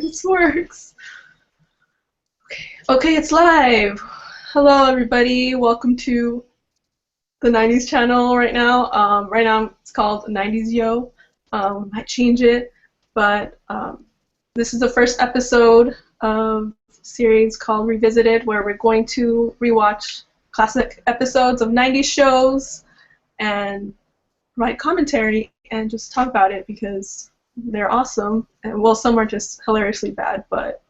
This works. Okay, it's live. Hello, everybody. Welcome to the 90s channel right now. Right now it's called 90s Yo. Might change it, but this is the first episode of a series called Revisited, where we're going to rewatch classic episodes of 90s shows and write commentary and just talk about it because they're awesome. And well, some are just hilariously bad, but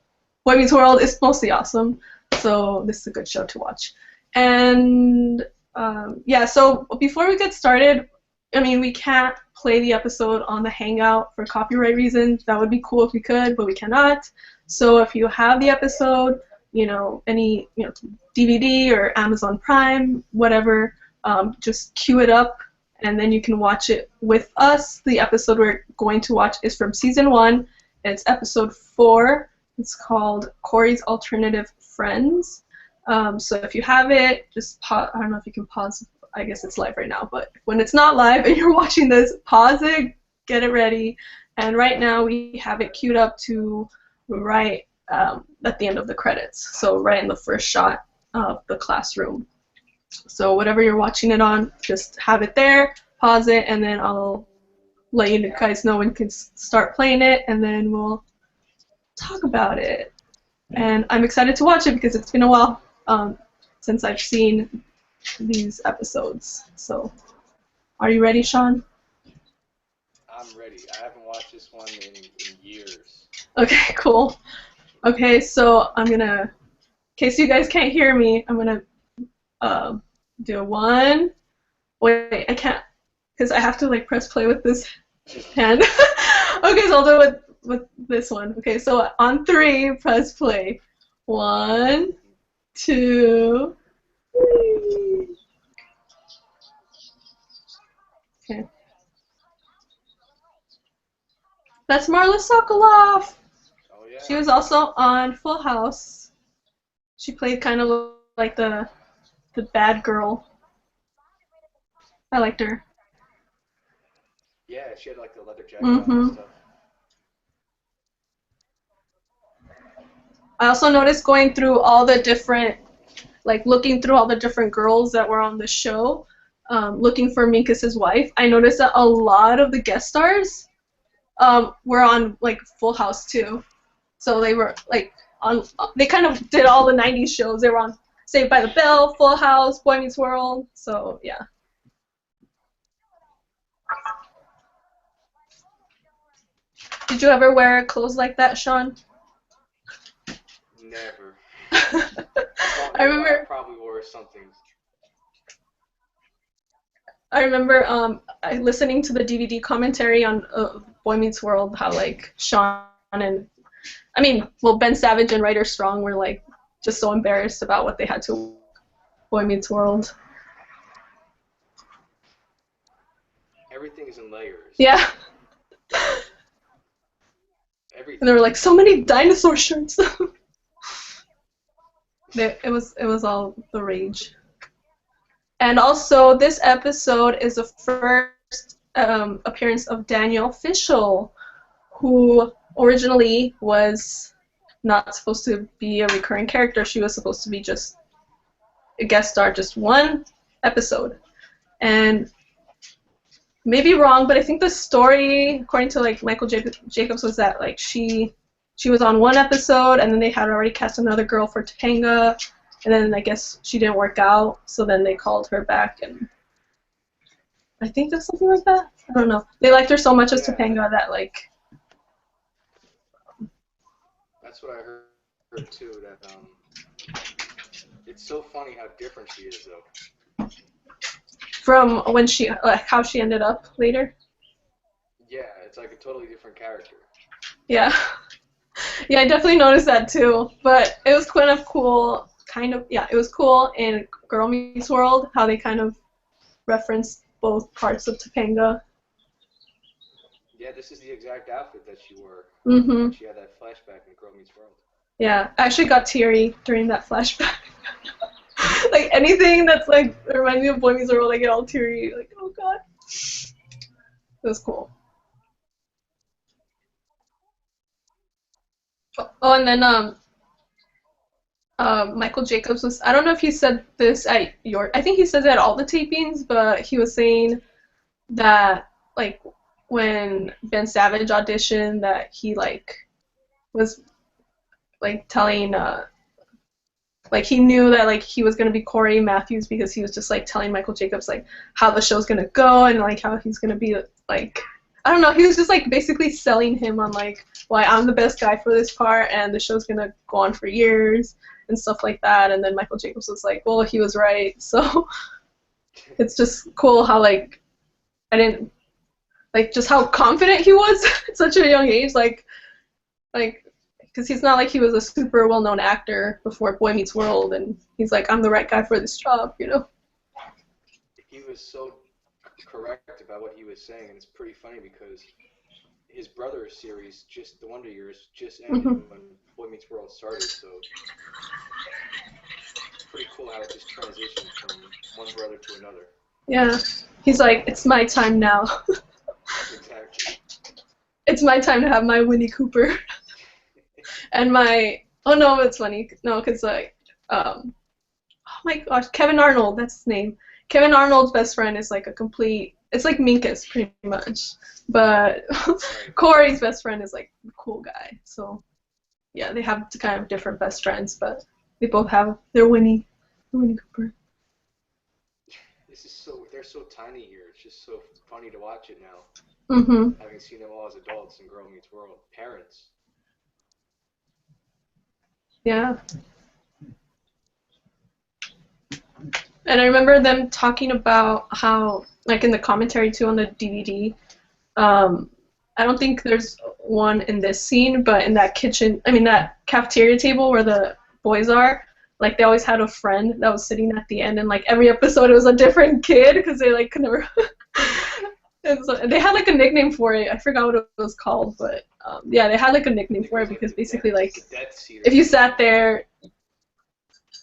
Boy Meets World is mostly awesome, so this is a good show to watch. And yeah, so before we get started, I mean, we can't play the episode on the Hangout for copyright reasons. That would be cool if we could, but we cannot. So if you have the episode, any DVD or Amazon Prime, whatever, just queue it up, and then you can watch it with us. The episode we're going to watch is from season 1. It's episode 4. It's called Cory's Alternative Friends. So if you have it, just pause. I don't know if you can pause. I guess it's live right now, but when it's not live and you're watching this, pause it, get it ready. And right now we have it queued up to right at the end of the credits. So right in the first shot of the classroom. So whatever you're watching it on, just have it there, pause it, and then I'll let you guys know when you can start playing it, and then we'll talk about it. And I'm excited to watch it because it's been a while since I've seen these episodes. So, are you ready, Sean? I'm ready. I haven't watched this one in years. Okay, cool. Okay, so I'm gonna, in case you guys can't hear me, I'm gonna do a 1. Wait, I can't, because I have to like press play with this hand. Okay, so I'll do it with this one. Okay, so on 3, press play. 1, 2, 3. Okay. That's Marla Sokoloff. Oh yeah. She was also on Full House. She played kind of like the bad girl. I liked her. Yeah, she had like the leather jacket on and stuff. I also noticed going through all the different, like looking through all the different girls that were on the show, looking for Minkus's wife, I noticed that a lot of the guest stars were on like Full House too. So they were like on, they kind of did all the 90s shows. They were on Saved by the Bell, Full House, Boy Meets World, so yeah. Did you ever wear clothes like that, Sean? Never. I remember. I probably wore something. I remember listening to the DVD commentary on Boy Meets World, how like Sean and, I mean, well, Ben Savage and Ryder Strong were like just so embarrassed about what they had to Boy Meets World. Everything is in layers. Yeah. Everything. And there were like so many dinosaur shirts. It was all the rage. And also, this episode is the first appearance of Danielle Fishel, who originally was not supposed to be a recurring character. She was supposed to be just a guest star, just 1 episode. And maybe wrong, but I think the story, according to like Michael Jacobs, was that like she was on 1 episode, and then they had already cast another girl for Topanga, and then I guess she didn't work out, so then they called her back, and I think there's something like that. I don't know. They liked her so much as Topanga that like. That's what I heard too. That it's so funny how different she is though. From when she, how she ended up later. Yeah, it's like a totally different character. Yeah. Yeah, I definitely noticed that too. But it was kind of cool. It was cool in Girl Meets World how they kind of referenced both parts of Topanga. Yeah, this is the exact outfit that she wore. Mm-hmm. She had that flashback in Girl Meets World. Yeah, I actually got teary during that flashback. Like anything that's like reminds me of Boy Meets World, I get all teary. Like, oh god. It was cool. Oh, and then Michael Jacobs was, I don't know if he said this at your, I think he says it at all the tapings, but he was saying that, like, when Ben Savage auditioned, that he, like, was, like, telling, like, he knew that, like, he was going to be Cory Matthews because he was just, like, telling Michael Jacobs, like, how the show's going to go and, like, how he's going to be, like, I don't know, he was just, like, basically selling him on, like, why I'm the best guy for this part and the show's going to go on for years and stuff like that. And then Michael Jacobs was like, well, he was right. So it's just cool how, like, I didn't, like, just how confident he was at such a young age. Like, because he's not like he was a super well-known actor before Boy Meets World, and he's like, I'm the right guy for this job, you know? He was so correct about what he was saying, and it's pretty funny because his brother's series, just the Wonder Years, just ended Hmm. when Boy Meets World started. So it's pretty cool how it just transitioned from one brother to another. Yeah. He's like, it's my time now. Exactly. It's my time to have my Winnie Cooper. And my, oh no, it's funny. No, because, like, oh my gosh, Kevin Arnold, that's his name. Kevin Arnold's best friend is like a complete, it's like Minkus pretty much. But Right. Corey's best friend is like the cool guy. So yeah, they have kind of different best friends, but they both have their Winnie Cooper. This is so they're so tiny here. It's just so funny to watch it now, Mhm. having seen them all as adults in Girl Meets World. Parents. Yeah. And I remember them talking about how, like in the commentary too on the DVD, um, I don't think there's one in this scene, but in that kitchen, I mean that cafeteria table where the boys are, like they always had a friend that was sitting at the end, and like every episode it was a different kid because they like could never. And so they had like a nickname for it. I forgot what it was called, but yeah, they had like a I nickname think it for it was like because basically the like Death Seat or if you something sat like that. there,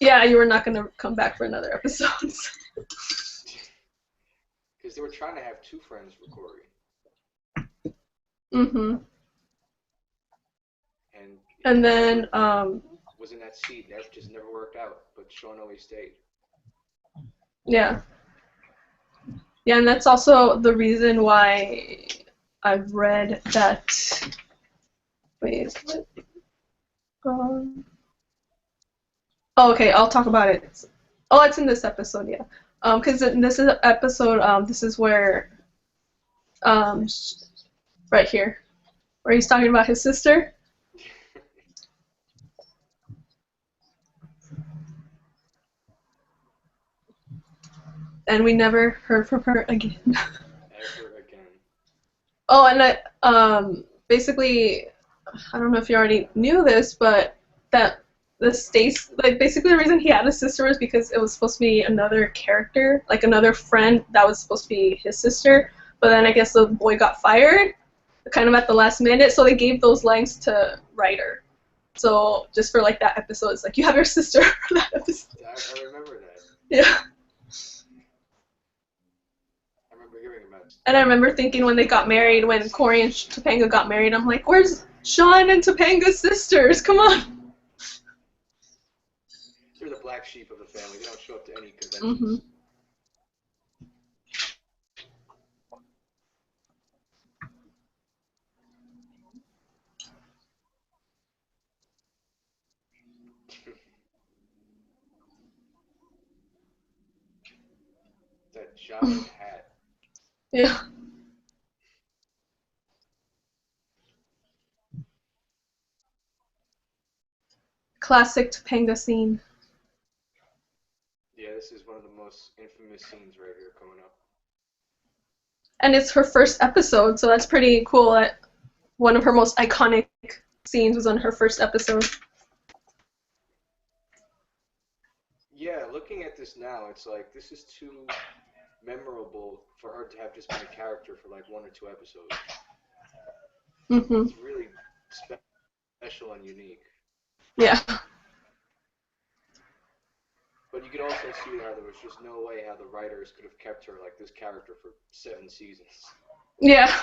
yeah, you were not gonna come back for another episode. Because they were trying to have two friends for Corey, Mhm. and And then whoever was in that seat never just never worked out. But Sean always stayed. yeah. Yeah, and that's also the reason why I've read that. Wait, um, oh, okay, I'll talk about it. Oh, it's in this episode, yeah. Because in this episode, this is where, um, right here, where he's talking about his sister, and we never heard from her again. Ever again. Oh, and basically, I don't know if you already knew this, but that the Stace, like basically the reason he had a sister was because it was supposed to be another character, like another friend that was supposed to be his sister. But then I guess the boy got fired, kind of at the last minute, so they gave those lines to Ryder. So just for like that episode, it's like you have your sister for that episode. I remember that. Yeah. I remember hearing about it. And I remember thinking when they got married, when Cory and Topanga got married, I'm like, where's Sean and Topanga's sisters? Come on. They're the black sheep of the family. They don't show up to any conventions. Mhm. That giant hat. Yeah. Classic Topanga scene. Yeah, this is one of the most infamous scenes right here coming up. And it's her first episode, so that's pretty cool that one of her most iconic scenes was on her first episode. Yeah, looking at this now, it's like this is too memorable for her to have just been a character for like one or two episodes. Hmm. It's really special and unique. Yeah. But you could also see how there was just no way how the writers could have kept her like this character for 7 seasons. Yeah.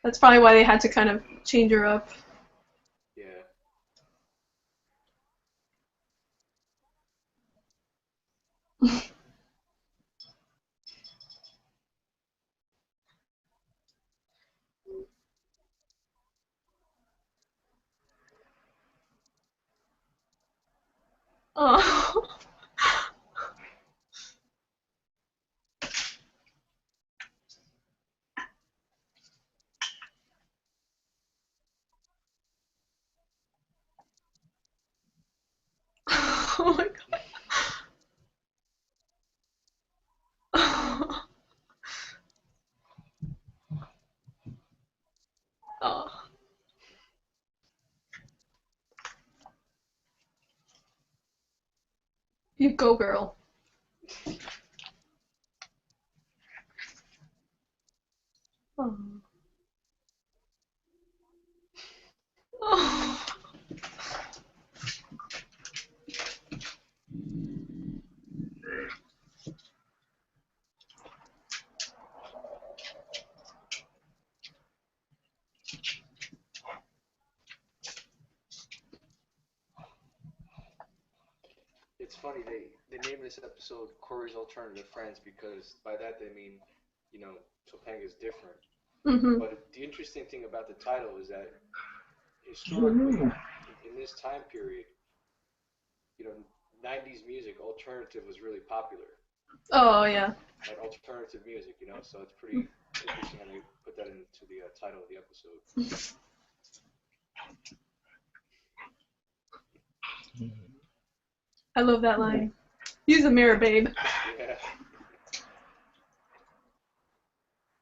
That's probably why they had to kind of change her up. Oh. Oh my god. Oh. You go, girl. Oh. Oh. It's funny they named this episode Corey's Alternative Friends because by that they mean, you know, Topanga's different. Mhm. But the interesting thing about the title is that historically, in this time period, you know, 90s music, alternative was really popular. Oh yeah. Like alternative music, you know, so it's pretty interesting how they put that into the title of the episode. I love that line. Use a mirror, babe. Yeah.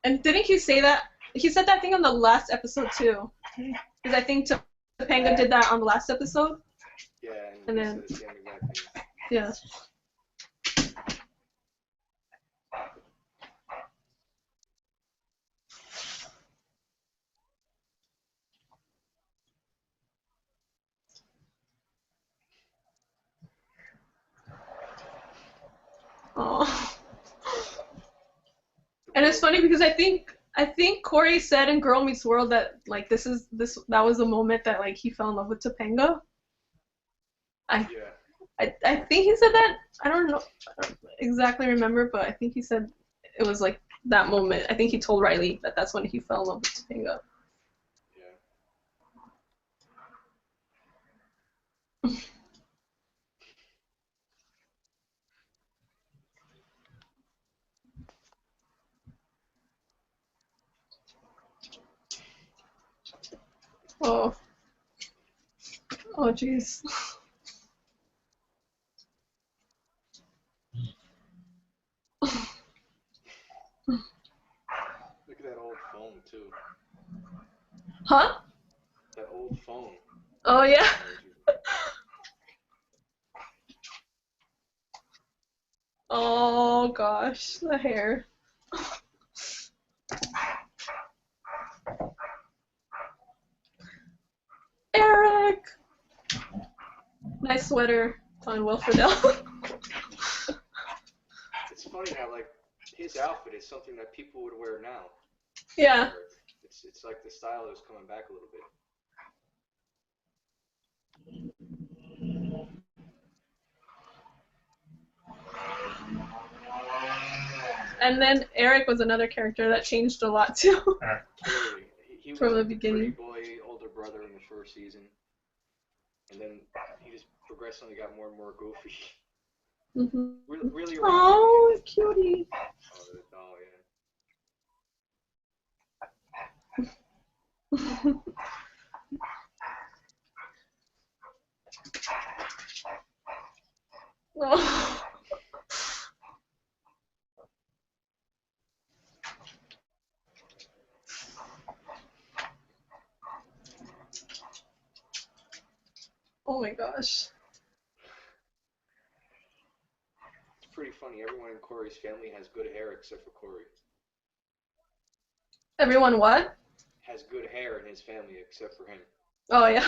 And didn't he say that? He said that thing on the last episode too. Because I think Topanga did that on the last episode. Yeah, and And he said then, the same exact thing. yeah. Oh. The And it's real, funny because I think Cory said in Girl Meets World that like that was the moment that like he fell in love with Topanga. I yeah, I think he said that. I don't know, I don't exactly remember, but I think he said it was like that moment. I think he told Riley that that's when he fell in love with Topanga. yeah. Oh, oh, jeez. Look at that old phone too. Huh? That old phone. Oh yeah. I was using. Oh gosh, the hair. Eric. Nice sweater on Will Friedle. It's funny how like his outfit is something that people would wear now. Yeah. Or it's like the style is coming back a little bit. And then Eric was another character that changed a lot too Totally. He was from the like the pretty beginning. boy older brother in the first season, and then he just progressively got more and more goofy. Mhm. Really around like Oh, cutie. oh the doll, yeah. Oh. Oh my gosh. It's pretty funny. Everyone in Corey's family has good hair except for Corey. Everyone what? Has good hair in his family except for him. Oh yeah.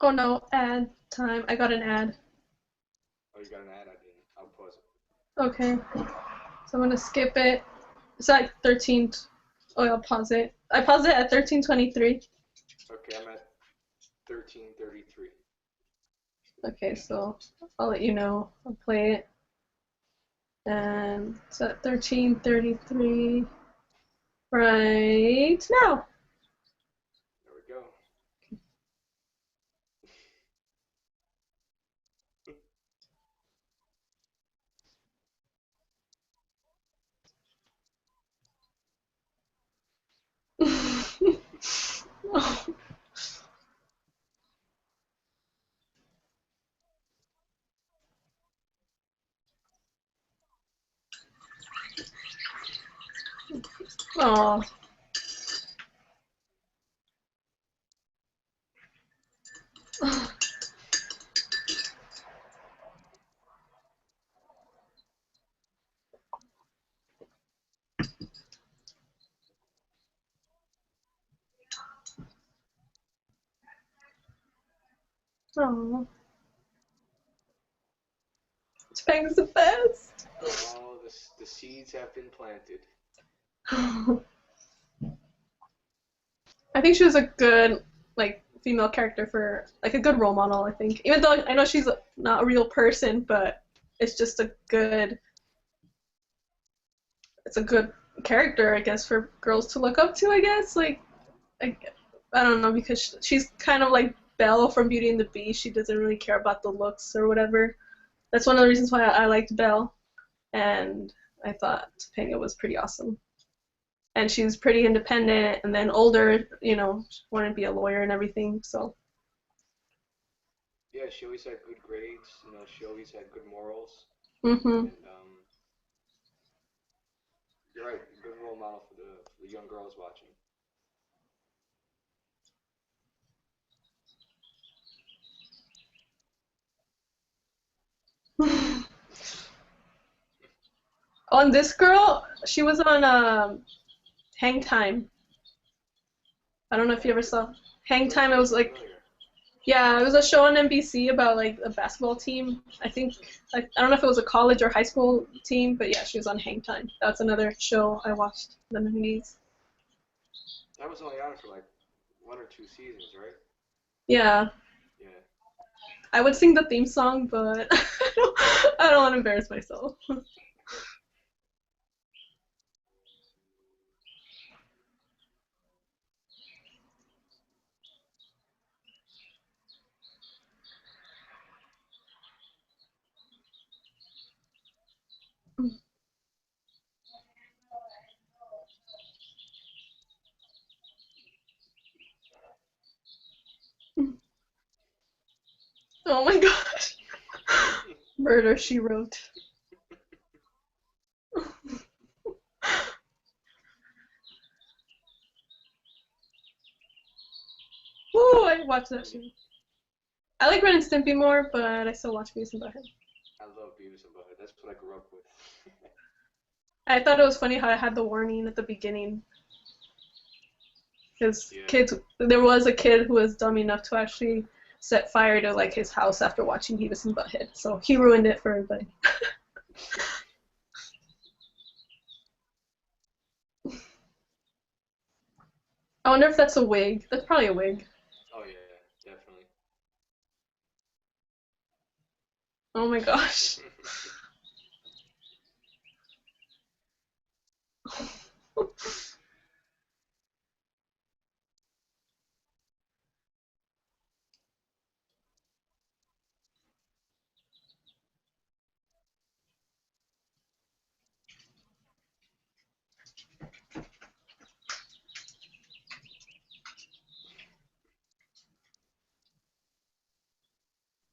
Oh no, ad time. I got an ad. Oh, you got an ad? I didn't. Okay, so I'm gonna skip it. It's at 13. Oh, I'll pause it. I paused it at 13:23. Okay, I'm at 13:33. Okay, so I'll let you know. I'll play it. And it's at 13:33 right now. There we go. Oh. Oh. Topang's the best. Oh, the seeds have been planted. I think she was a good like female character for like a good role model. I think, even though I know she's not a real person, but it's just a good. It's a good character, I guess, for girls to look up to. I guess I, I don't know because she's kind of like Belle from Beauty and the Beast. She doesn't really care about the looks or whatever. That's one of the reasons why I liked Belle, and I thought Topanga was pretty awesome. And she's pretty independent, and then older, wanted to be a lawyer and everything. So. Yeah, she always had good grades. She always had good morals. Mhm. And you're right, good role model for the young girls watching. On this girl, she was on Hang Time. I don't know if you ever saw Hang Looks, Time. It looks was like, familiar. yeah, it was a show on NBC about like a basketball team. I think I don't know if it was a college or high school team, but yeah, she was on Hang Time. That's another show I watched in the 90s. That was only on for like 1 or 2 seasons, right? Yeah, Yeah. I would sing the theme song, but I don't want to embarrass myself. Oh my gosh. Murder, She Wrote. Woo, I watched that show. I like Ren and Stimpy more, but I still watch Beavis and Butthead. I love Beavis and Butthead. That's what I grew up with. I thought it was funny how I had the warning at the beginning because Yeah. there was a kid who was dumb enough to actually set fire to like his house after watching Beavis and Butthead, so he ruined it for everybody. I wonder if that's a wig. That's probably a wig. Oh yeah, definitely. Oh my gosh.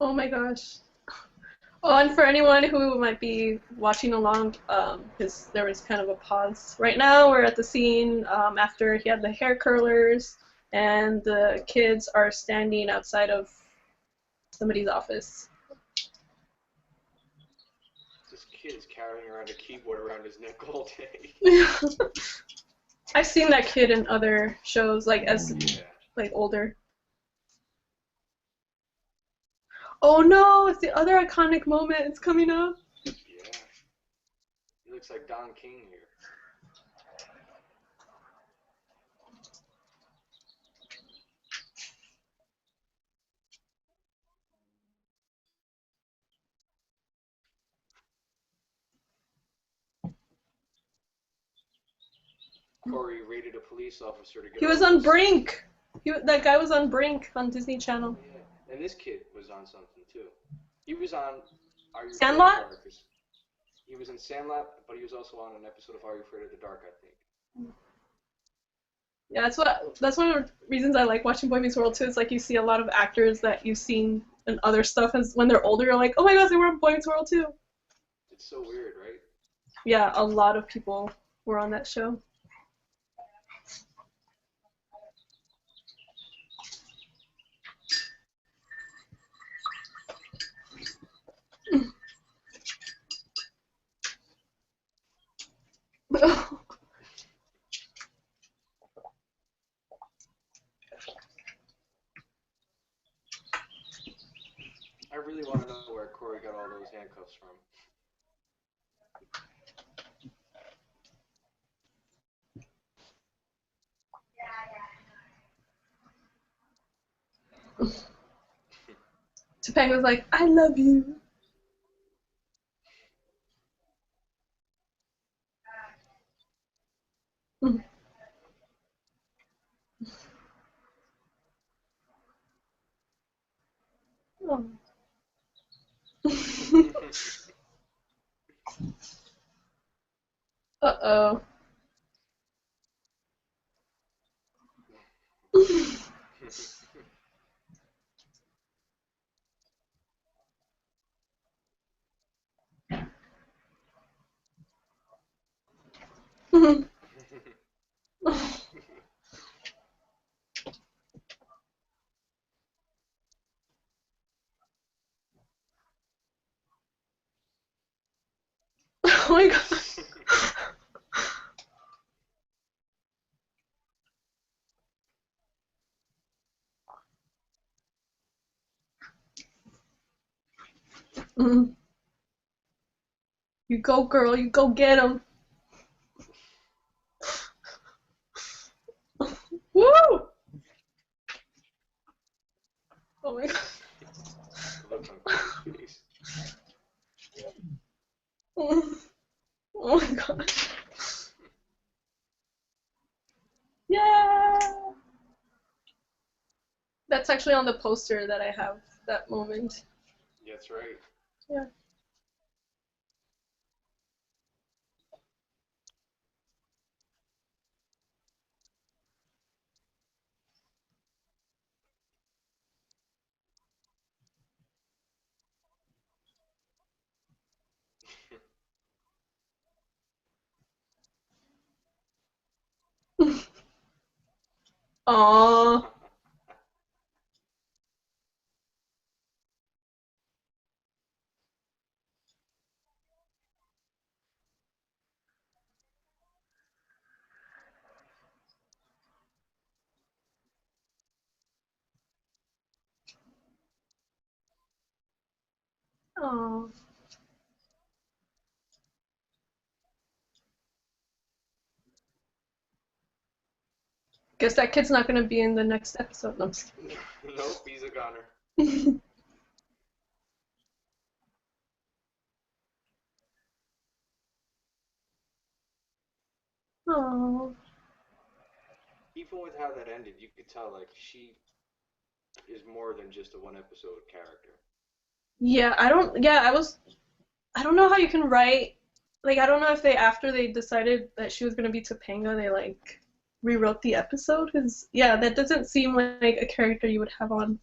Oh my gosh. Oh, and for anyone who might be watching along, because there was kind of a pause. Right now, we're at the scene after he had the hair curlers, and the kids are standing outside of somebody's office. This kid is carrying around a keyboard around his neck all day. I've seen that kid in other shows, like as Yeah. like older. Oh no! It's the other iconic moment. It's coming up. Yeah. looks like Don King here. Cory rated a police officer to get He was all on this. Brink. That guy was on Brink on Disney Channel. Oh, yeah. And this kid was on something too. He was on Are You Afraid of the Sandlot? Dark? He was in Sandlot, but he was also on an episode of Are You Afraid of the Dark, I think. Yeah, that's one of the reasons I like watching Boy Meets World too. It's like you see a lot of actors that you've seen in other stuff, as when they're older, you're like, oh my gosh, they were on Boy Meets World too. It's so weird, right? Yeah, a lot of people were on that show. I really want to know where Cory got all those handcuffs from. Topanga's like, I love you. Oh. Uh-oh. Oh my god. You go, girl. You go get him. Woo! Oh my god. The look on Cory's face. Oh my god. Yeah. That's actually on the poster that I have, that moment. Yeah, that's right. Yeah. Aww. Aww. Guess that kid's not gonna be in the next episode. No, I'm just Nope, he's a goner. kidding. Aww. Even with how that ended, you could tell like she is more than just a one episode character. Yeah, I don't know how you can write, like, I don't know if they, after they decided that she was gonna be Topanga, they, like, rewrote the episode, because, yeah, that doesn't seem like a character you would have on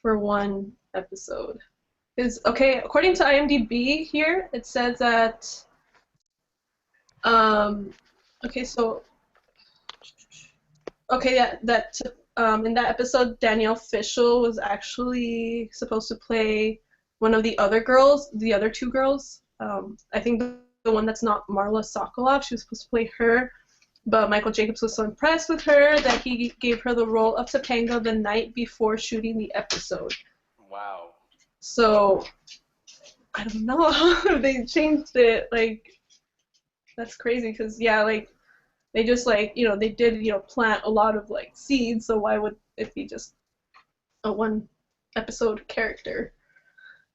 for one episode. Because, okay, according to IMDb here, it says that, um, okay, so, okay, yeah, that, in that episode, Danielle Fishel was actually supposed to play one of the other girls, the other two girls. I think the one that's not Marla Sokolov, she was supposed to play her, but Michael Jacobs was so impressed with her that he gave her the role of Topanga the night before shooting the episode. Wow. So, I don't know if they changed it, like, That's crazy because yeah, like they just like they did plant a lot of like seeds. So why would it be just a one episode character?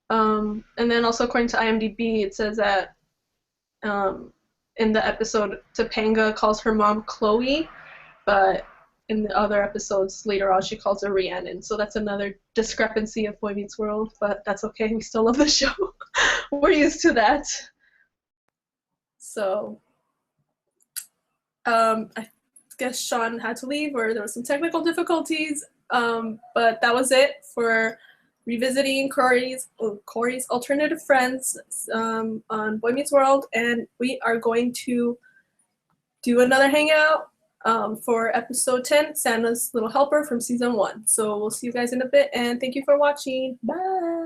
And then also according to IMDb, it says that in the episode, Topanga calls her mom Chloe, but in the other episodes later on, she calls her Rhiannon. So that's another discrepancy of Boy Meets World, but that's okay. We still love the show. We're used to that. So I guess Sean had to leave, or there was some technical difficulties. But that was it for revisiting Cory's Alternative Friends on Boy Meets World, and we are going to do another hangout for episode 10, Santa's Little Helper from season 1. So we'll see you guys in a bit, and thank you for watching. Bye!